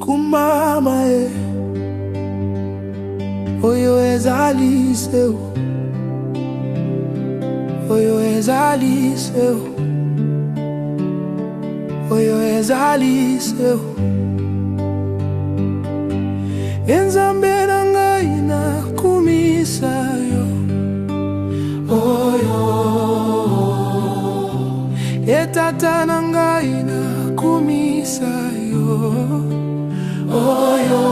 kumama oyo ezaliseo, oyo ezaliseo, oyo ezaliseo. Enzambe na ngai na kumisa yo, oyo etata na ngai na kumisa yo, oyo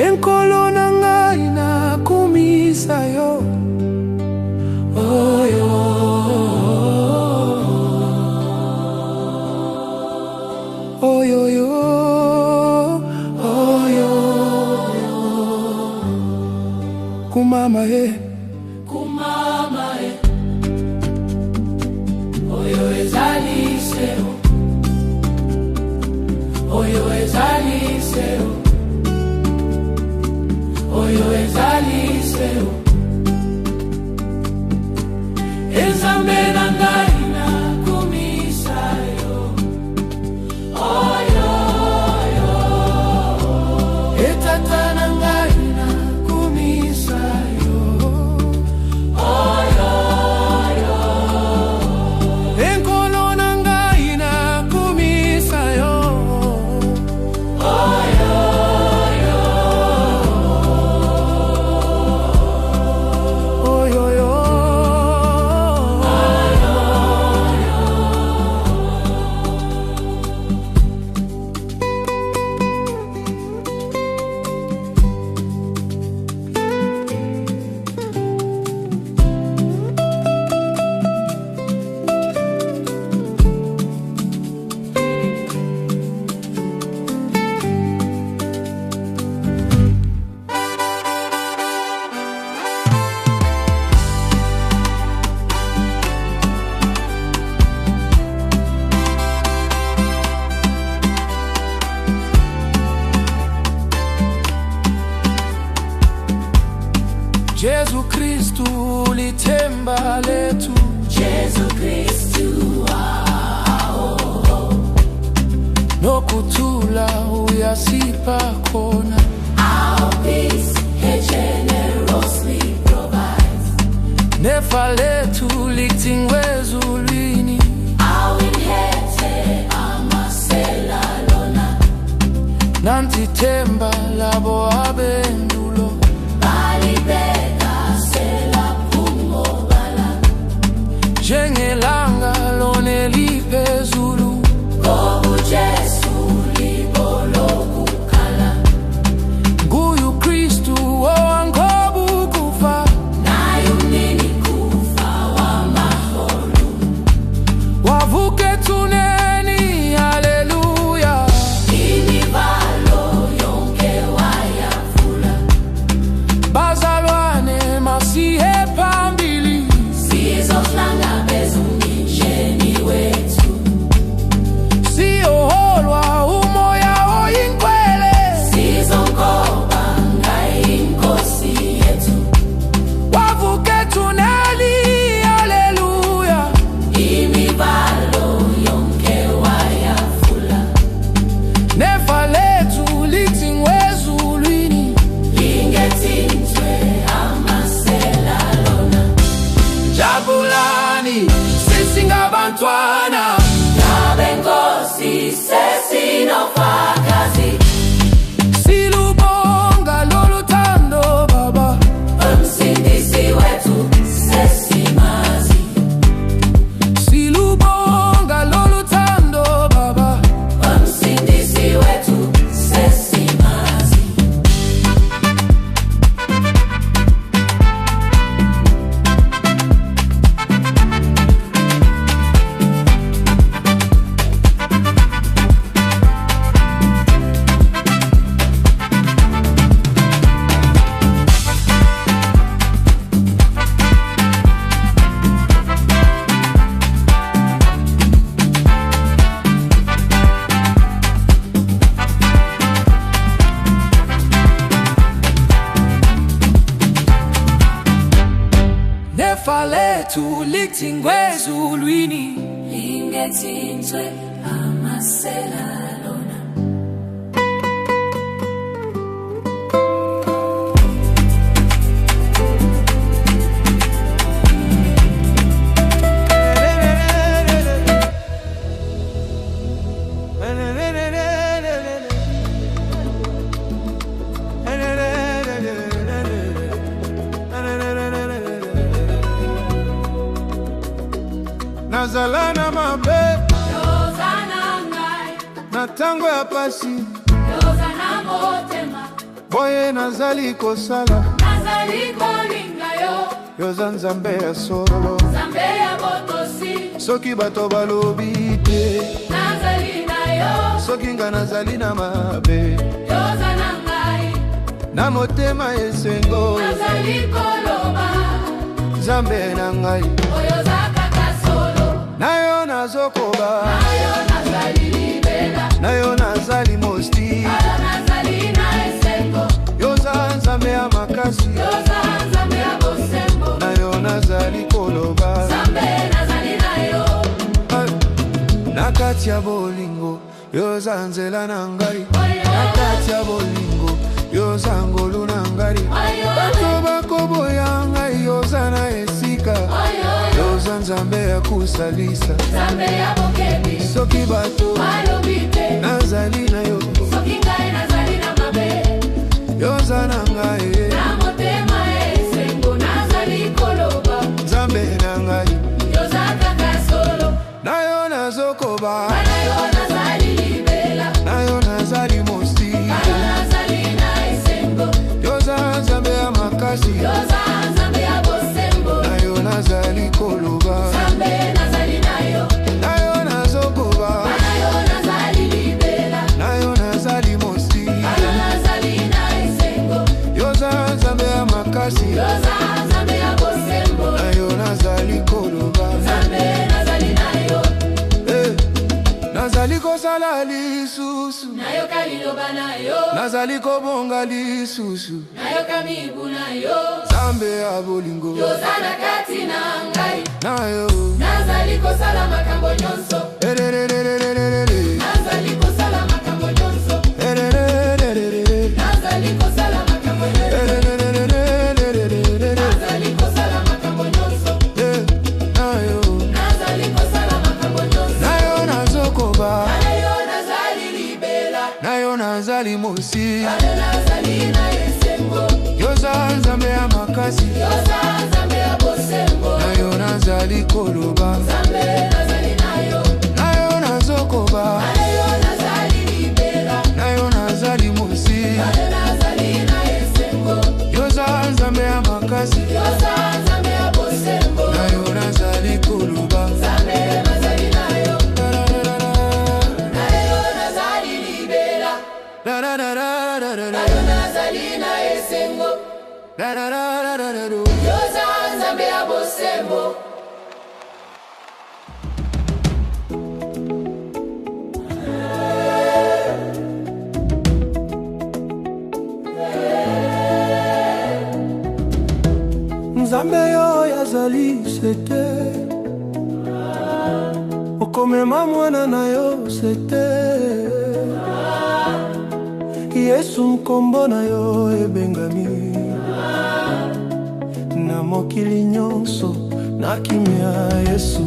enkolo na ngai na kumisa yo, oyo oyo yo, oyo kumama kumama oyo ezaliseo, oyo ezaliseo, oyo ezaliseo. Enzambe na ngai na kumisa yo, oyo yo etata na ngai na kumisa yo, oyo yo enkolo na ngai na kumisa yo, oyo yo oyo yo. Jesu Kristu litemba letu, Jesu Kristu nokutula uyasipa kona. our peace He generously provides. Nefa letu litingwezulwini, Awinhethe amasela lona, nantitemba labo abendulo. balibeka sela kumobala, Jengelanga loneliphezulu, ngobu Jesu libolokukhala, nguyu Kristu owangobu kufa. naye umnini kufa wamaholo, Wavuke tuneni, haleluya. imibalo yonke wayavula, Bazalwane masihe phambili, sizohlangabeza umnitsheni wethu, siyoholwa umoya oyingcwele. sizonkoba ngaye inkosi yethu, Wavuke tuneni, haleluya. imibalo yonke wayavula, Nefa lethu litingwezulwini, lingethintwe amasela lona, jabulani sisingabantwana. ngabenkosi sesinofakazi, Silubonga lolu thando baba, umsindisi wethu sesimazi, silubonga lolu thando baba. umsindisi wethu sesimazi. Nefa lethu litingwezulwini, Lingethintwe amasela lona. na mabe, yoza na ngai, na tango ya pasi, yoza na motema, boye nazali kosala, nazali kolinga yo, yoza Nzambe ya solo, Nzambe ya botosi, soki bato balobi te, nazali na yo, soki nga nazali na mabe, yoza na ngai, na motema esengo, nazali koloba, Nzambe na ngai, oyoza kaka solo, na yo nazokoba, na yo nazali libela, na yo nazali mosti, nazali na esengo, yoza Nzambe ya makasi, yoza Nzambe ya bosembo, na yo nazali koloba, Nzambe nazali na yo, na kati ya bolingo yoza nzela na ngai, na kati ya bolingo yoza ngolu na ngai, bato bakoboya ngai yoza na esika, yoza Nzambe ya kusalisa, Nzambe ya bokebi, soki bato balobi te, nazali na yo, soki ngai nazali na mabe, yoza na ngai, na motema esengo nazali koloba, Nzambe na ngai, yoza kaka solo, na yo nazokoba, na yo nazali libela, na yo nazali mosti, nazali na esengo, yoza Nzambe ya makasi, yoza Nzambe ya bosembo, na yo nazali koloba, Nzambe nazali na yo, na yo nazokoba, na yo nazali libela, na yo nazali mosti, nazali na esengo, yoza Nzambe ya makasi, yoza Nzambe ya bosembo, na yo nazali koloba, Nzambe nazali na yo, nazali kosala lisusu, nayoka liloba na yo, nazali kobonga lisusu, nayoka mibu na yo, Nzambe ya bolingo, yoza na kati na ngai, na yo nazali kosala makambo nyonso, nazali kosala makambo nyonso, nazali kosala makambo nyonso, nazali kosala makambo nyonso, nazali kosala makambo nyonso, na yo nazokoba, na yo nazali libela, na yo nazali mosi, nazali na esengo, yoza Nzambe ya makasi, yoza Nzambe ya bosembo, na yo nazali koloba, Nzambe nazali na yo, na yo nazokoba, na yo nazali libela, na yo nazali mosi, nazali na esengo, yoza Nzambe ya makasi, yoza Nzambe ya bosembo, na yo nazali koloba, Nzambe nazali na yo, na yo nazali libela, na yo nazali na esengo, yoza Nzambe ya bosembo. Nzambe yo yazali sete, okomema mwana na yo sete, Yesu nkombo na yo ebengami, na mokili nyonso na kimia Yesu,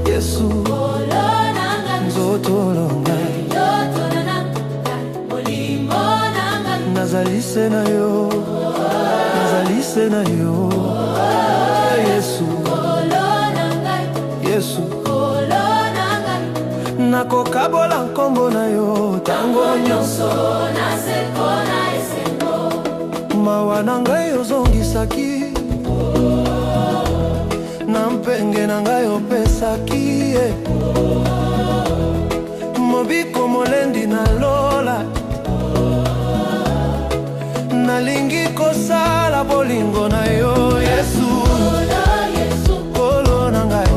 Yesu nzoto na ngai, nazali se na yo, nazali se na yo, Yesu, Yesu, nakokabola nkombo na yo tango nyonso, mawa na ngai ozongisaki, na mpenge na ngai opesaki, mobiko molendi na lola, nalingi kosala bolingo na yo Yesu, kolo na ngai,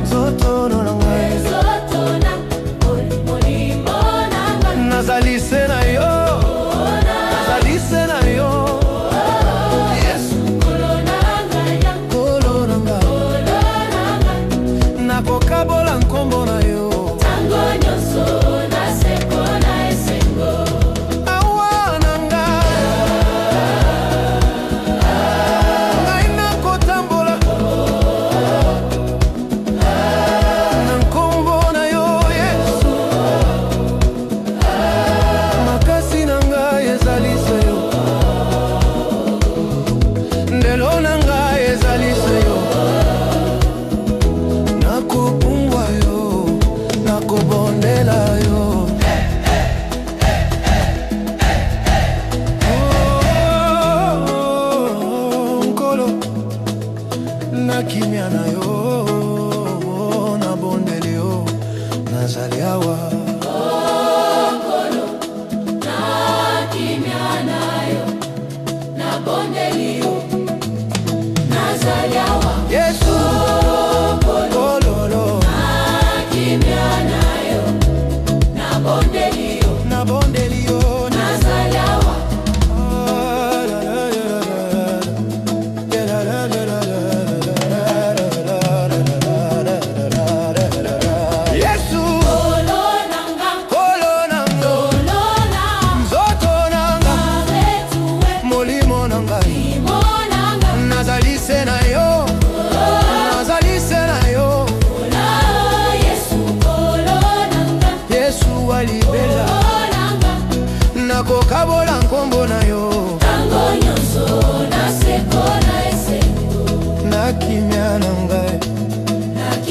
nzoto na ngai, nazali se na yo, nazali se na yo, Yesu, kolo na ngai, nakokabola nkombo na yo tango nyonso, naseko na esengo, awa na ngai, ngai nakotambola na nkombo na yo Yesu, makasi na ngai ezali se yo, ndelo na ngai ezali se yo,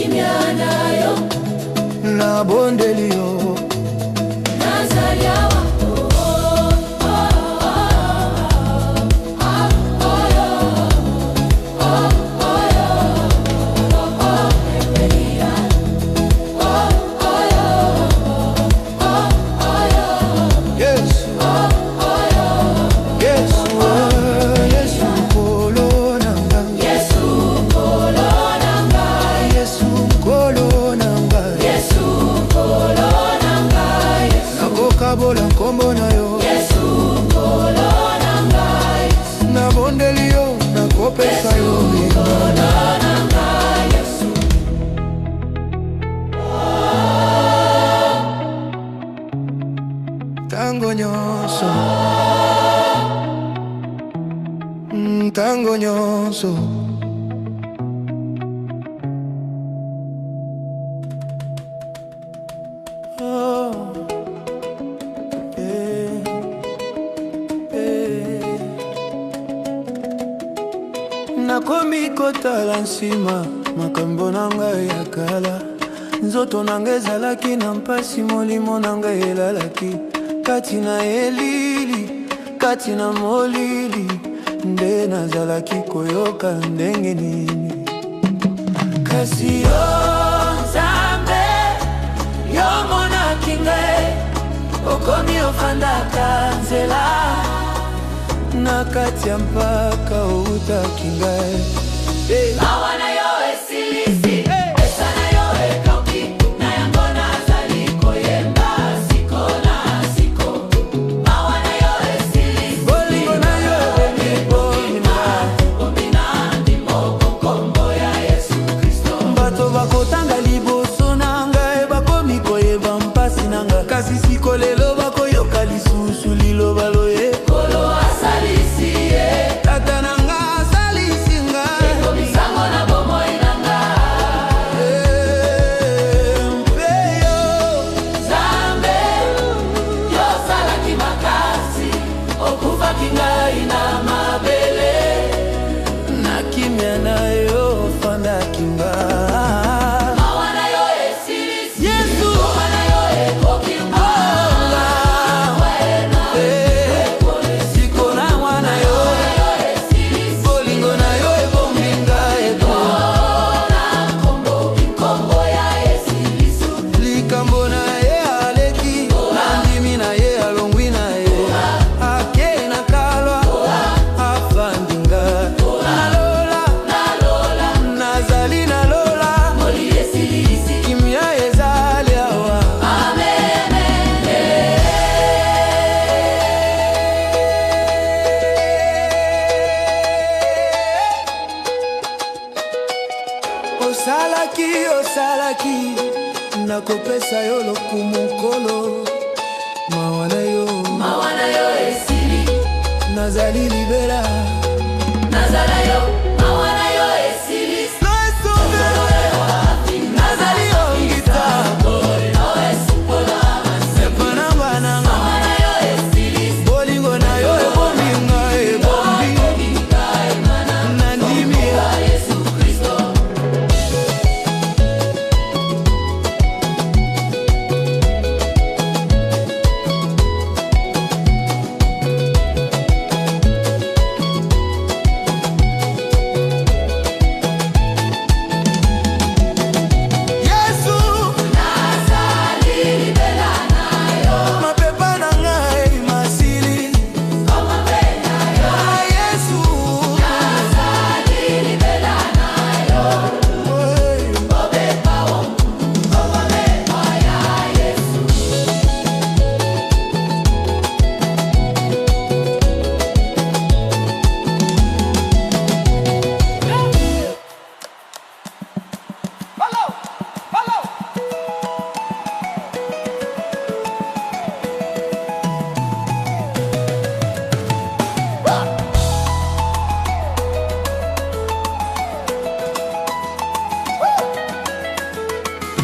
kimya nayo na bondelio nazaliawa bola kombo na yo Yesu nkolo na ngai na bondelio na kopesa yo nkolo na ngai Yesu tango nyonso tango nyonso nakomi kotala nsima makambo na ngai ya kala nzoto na ngai ezalaki na mpasi molimo na ngai elalaki kati na elili kati na molili nde nazalaki koyoka ndenge nini kasi yo Nzambe yo monaki ngai okomi ofandaka nzela na kati ya mpaka outaki ngai mawa na yo esilisi esa na yo ekauki na yango nazali koyemba siko na siko mawa na yo esilisi bolingo na yo omina ndimoko kombo ya Yesu Kristo bato bakotanga liboso na ngai bakomi koyeba mpasi na ngai kasi siko lelo bakoyoka lisusu liloba loye osalaki nakopesa yo lokumu nkolo mawa na yo esili nazali libela nazala yo mawa na yo esili nazali ongita bolingo na yo ebominga ebombi na ndimi ya Yesu Kristo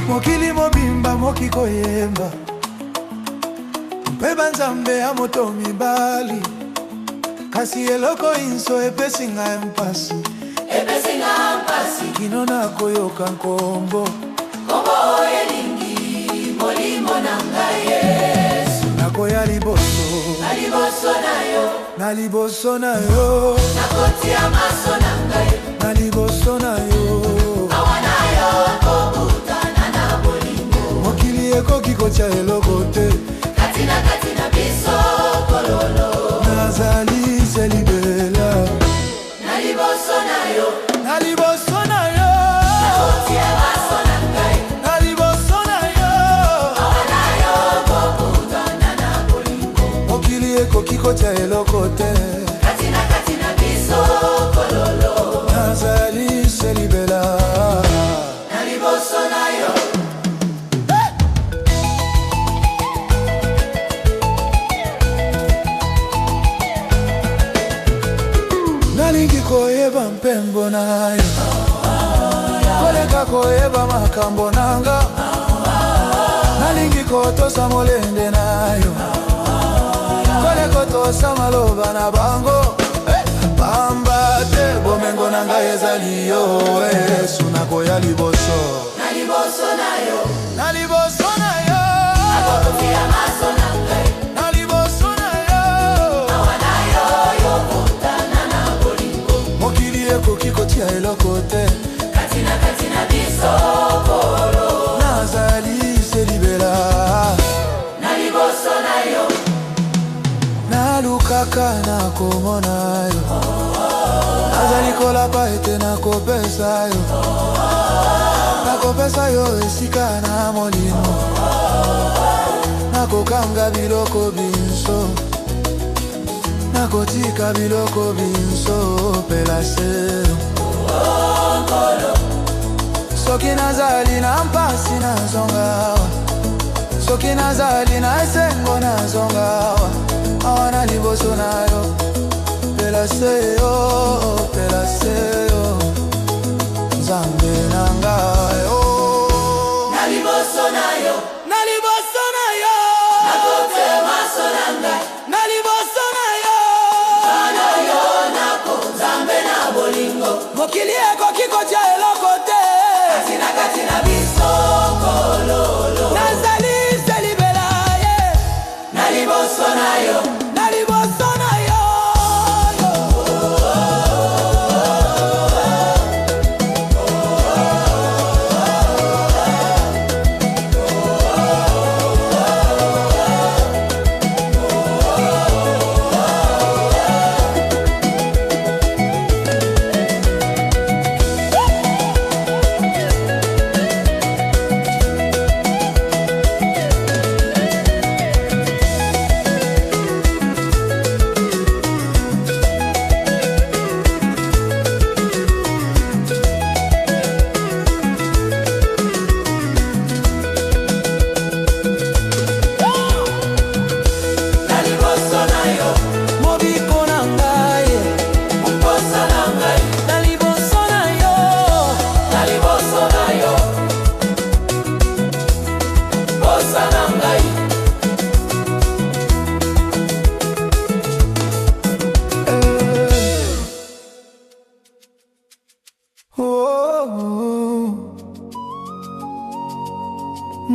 mokili mobimba moki koyemba mpe banzambe ya moto mibali kasi eloko inso epesi ngai mpasi kino nakoyoka nkombo kombo elingi molimo na ngai Yesu nakoya liboso na liboso na yo nakotia maso na ngai na liboso na yo awa na yo kokutana na bolingo mokili ekoki kotya eloko te kati na biso kololo nazali se libela na liboso na yo nakotia maso na ngai na liboso na yo awa na yo kokutana na bolingo mokili ekoki kotya eloko te kati na biso kololo nazali se libela na liboso na yo nalingi koyeba mpembo na yo koleka koyeba makambo nanga nalingi kotosa molende na yo koleka kotosa maloba na bango pamba te bomengo na ngai ezali yo Yesu nakoya liboso na yo nakotia maso na ngai na liboso na yo awa na yo yokutana na bolingo mokili ekoki kotia eloko te kati na biso kolo nazali se libela na liboso na yo nalukaka nakomona yo nazali kolapa ete nakopesa yo nakopesa yo esika na molimo nakokanga biloko binso nakotika biloko binso pelase soki nazali na mpasi nazongawa soki nazali na esengo nazongawa awa na liboso na yo pelase yo nzambe na ngai na liboso na yo nakotia maso na ngai na liboso na yo ana yo nako nzambe na bolingo mokili ekoki kotya eloko te kati na biso kololo nazali se libela ye na liboso na yo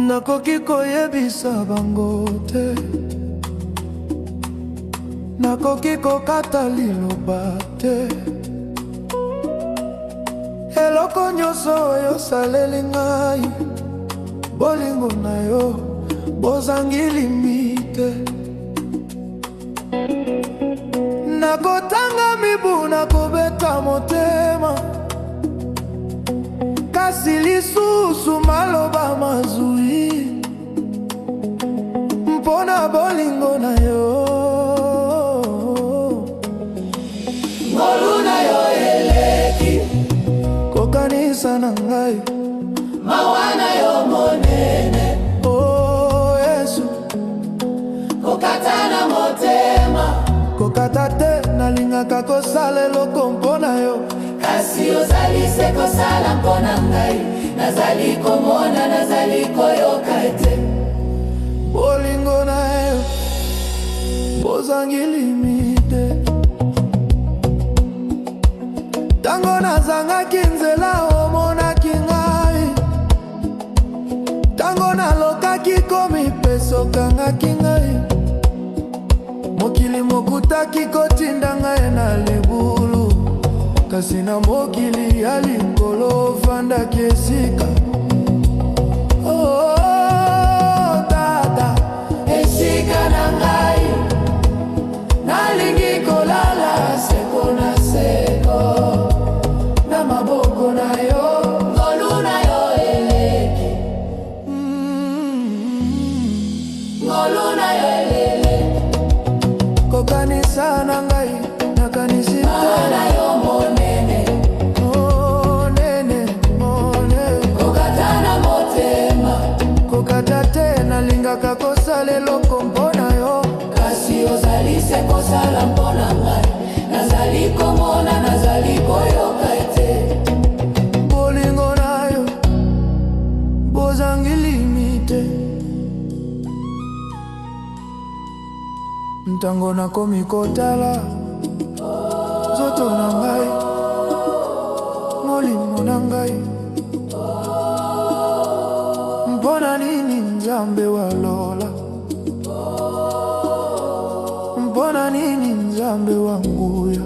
nakoki koyebisa bango te nakoki kokata liloba te eloko nyonso oyo osaleli ngai bolingo na yo bozangi limite nakotanga mibu nakobeta motema kasi lisusu maloba mazwi mpona bolingo na yo ngolu na yo eleki kokanisa na ngai mawana yo monene oh Yesu kokata na motema kokata te nalingaka kosala eloko mpona yo kasi ozali se kosala mpona ngai nazali komona nazali koyoka ete bolingo na yo bozangi limite tango nazangaki nzela komi peso kanga kingai. Mokili mokutaki kotinda ngai na libulu. Kasi na mokili ya likolo vanda kesika. Oh, tata, esika na ngai. Nalingi kolala seko na seko. Na maboko na yo, ngolu na yo eleki. Ngolu na yo elele. Kokanisa na ngai, nakanisi Mawana yo monene. Oh, nene, oh, nene. Kokata na motema. Kokata te nalingaka kosala eloko mpona yo. Kasi ozali se kosala mpona ngai. Nazali komona, nazali koyoka ete. Bolingo na yo bozangi limite. Ntango nakomi kotala nzoto na ngai, molimo na ngai. Mpona nini Nzambe walola? Mpona nini Nzambe wanguya?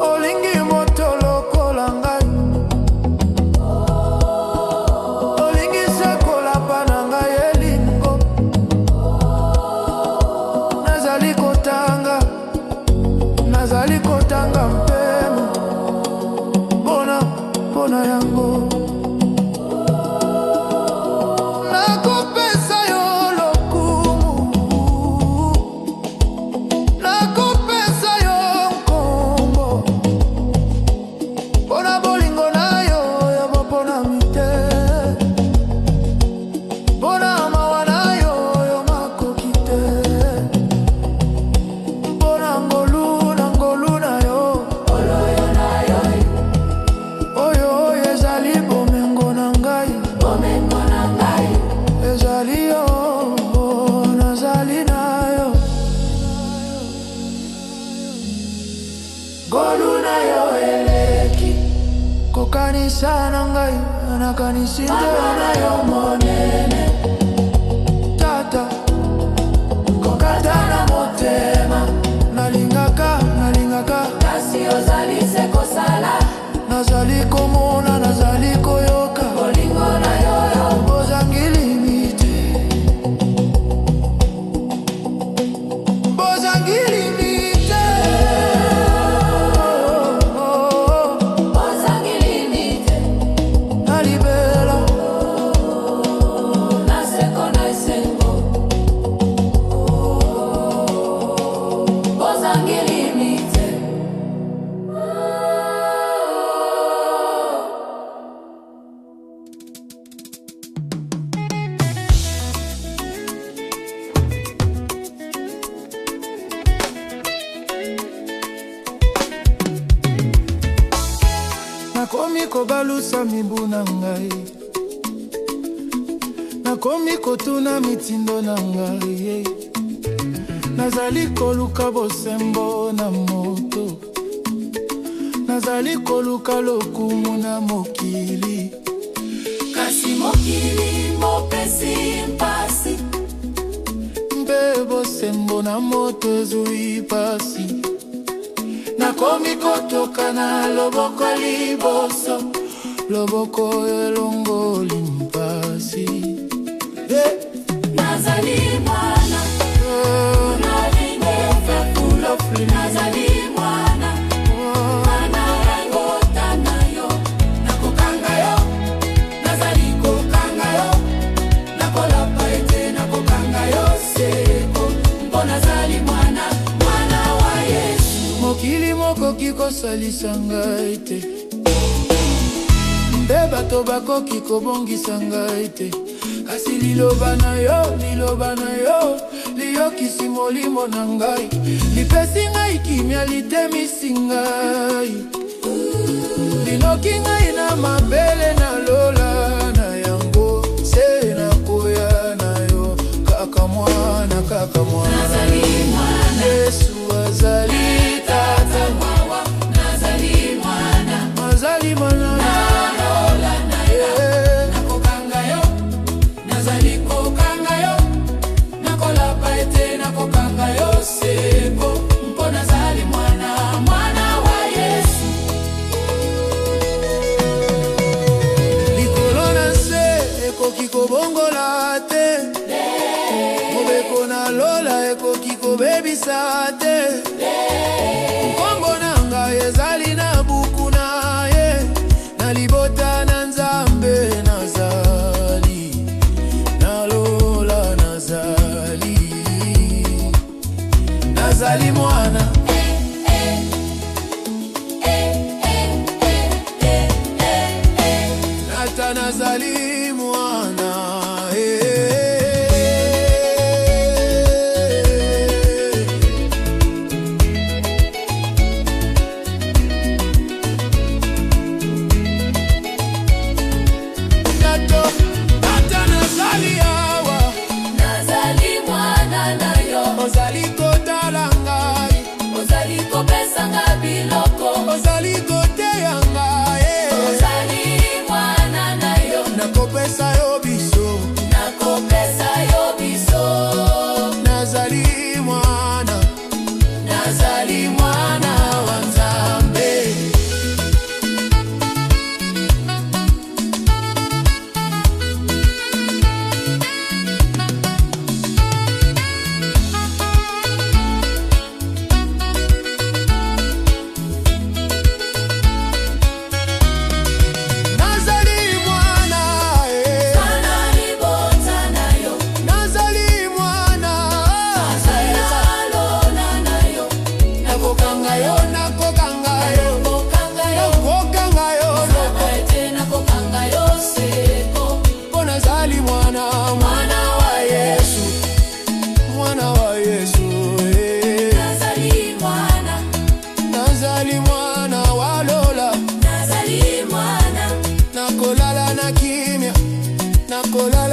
Olingi moto lokola ngai. Olingi sekola pa na ngai elingo. Nazali kotanga mpema. Mpona yango. Nakopesa yo lokumu. Nakopesa yo nkombo. Mpona bolingo na yo ya mpona mite. Mpona mawa na yo yo makoki te. Mpona ngolu na yo. Oloyo na yo. Oyo ezali bomengo na ngai. Bomengo na ngai. Ezali yo, nazali na yo. Ngolu na yo eleki. Kokanisa na ngai, nakanisi te. Mawana yo monene. Tata, Kokata na motema. nalingaka. Kasi ozali se kosala. Nazali komona, nazali koyoka. Bolingo na yo yo. Bozangi limite. Bozangi limite. Oh, oh, Ozangi limite. nalibela. Na seko na esengo. Ozangi limite. Nakomi kobalusa mibu na ngai. Nakomi kotuna mitindo na ngai. Nazali koluka bosembo na moto. Nazali koluka lokumu na mokili. Kasi mokili mopesi mpasi. Mpe bosembo na moto ezui pasi. Nakomi kotoka na loboko liboso. Loboko elongoli mpasi. Nazali mwana. Nalingo fekulo fri. Nazali mwana. Mana rangota na yo. Nakokanga yo. Nazali kokanga yo. Nakolapa ete nakokanga yo seko. Mpo nazali mwana. Mwana wa Yesu. Mokili mokoki kosalisa ngai te. Mpe bato bakoki kobongisa ngai te. Kasi liloba na yo liyokisi molimo na ngai. Lipesi ngai kimia litemisi ngai. Linoki ngai na mabele na lola na yango. Se nakoya na yo kaka mwana. Nazali mwana. Yesu azali tata. Nazali mwana. Nazali mwana. Narola na yo. Nakokanga yo. ekoki kobongola te, mobeko na lola ekoki kobebisa te. Kombo na ngai ezali na buku na ye, na libota na Nzambe nazali, na lola nazali, nazali mwana. Nata nazali mwana, Nata nazali awa, nazali mwana na yo. ozali kotala ngai, Ozali kopesa nga biloko, ozali koteya ngai, ozali mwana na yo. nakopesa yo biso, Nakopesa yo biso. nazali mwana, Nazali mwana wa Nzambe. nazali mwana, Sana libota na yo. nazali mwana, Nazali lola na yo. nakokanga yo, nakokanga yo, Nakokanga yo. nakokanga yo, Nabaete nakokanga yo seko. mpo nazali mwana, Mwana wa Yesu. mwana wa Yesu, Nazali mwana. nazali mwana wa lola, Nazali mwana. nakolala na kimia, nakolala